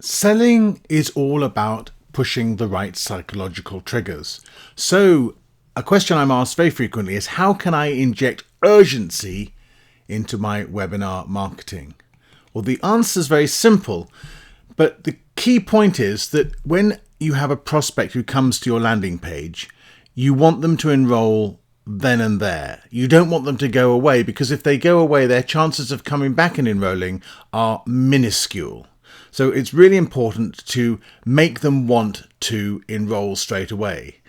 Selling is all about pushing the right psychological triggers. So, a question I'm asked very frequently is how can I inject urgency into my webinar marketing? Well, the answer is very simple, but the key point is that when you have a prospect who comes to your landing page, you want them to enroll then and there. You don't want them to go away, because if they go away, their chances of coming back and enrolling are minuscule. So it's really important to make them want to enroll straight away.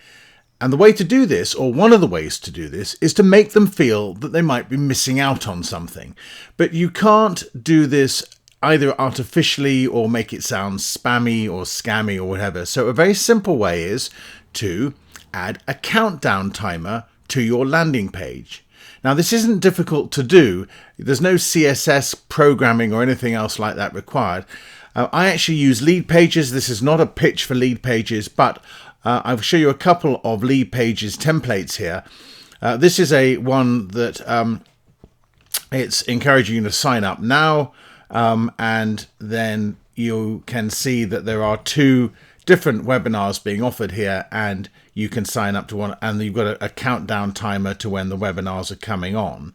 And the way to do this, or one of the ways to do this, is to make them feel that they might be missing out on something. But you can't do this either artificially or make it sound spammy or scammy or whatever. So a very simple way is to add a countdown timer to your landing page. Now, this isn't difficult to do. There's no CSS programming or anything else like that required. I actually use lead pages. This is not a pitch for lead pages, but I'll show you a couple of lead pages templates here. This is one that it's encouraging you to sign up now, and then you can see that there are two different webinars being offered here, and you can sign up to one, and you've got a countdown timer to when the webinars are coming on.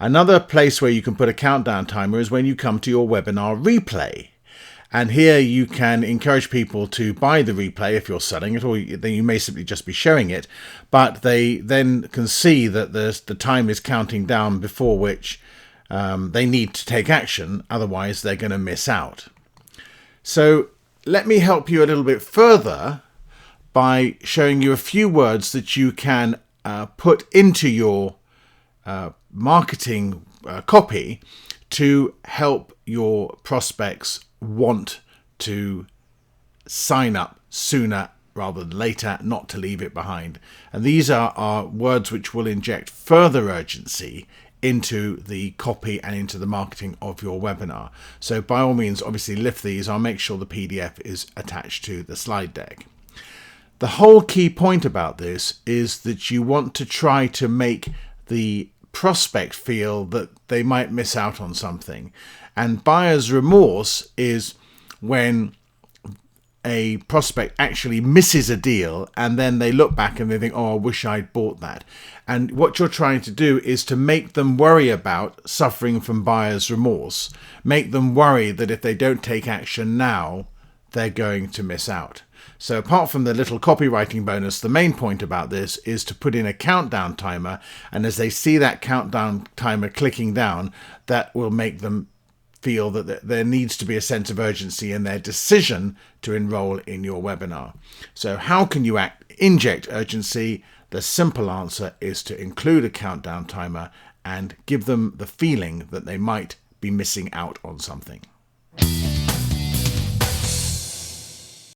Another place where you can put a countdown timer is when you come to your webinar replay. And here you can encourage people to buy the replay if you're selling it, or then you may simply just be showing it, but they then can see that the time is counting down before which they need to take action, otherwise they're going to miss out. So let me help you a little bit further by showing you a few words that you can put into your marketing copy to help your prospects want to sign up sooner rather than later, not to leave it behind. And these are words which will inject further urgency into the copy and into the marketing of your webinar. So by all means, obviously lift these. I'll make sure the PDF is attached to the slide deck. The whole key point about this is that you want to try to make the prospect feel that they might miss out on something. And buyer's remorse is when a prospect actually misses a deal and then they look back and they think, oh, I wish I'd bought that. And what you're trying to do is to make them worry about suffering from buyer's remorse. Make them worry that if they don't take action now, they're going to miss out. So apart from the little copywriting bonus, the main point about this is to put in a countdown timer. And as they see that countdown timer clicking down, that will make them feel that there needs to be a sense of urgency in their decision to enroll in your webinar. So how can you inject urgency? The simple answer is to include a countdown timer and give them the feeling that they might be missing out on something.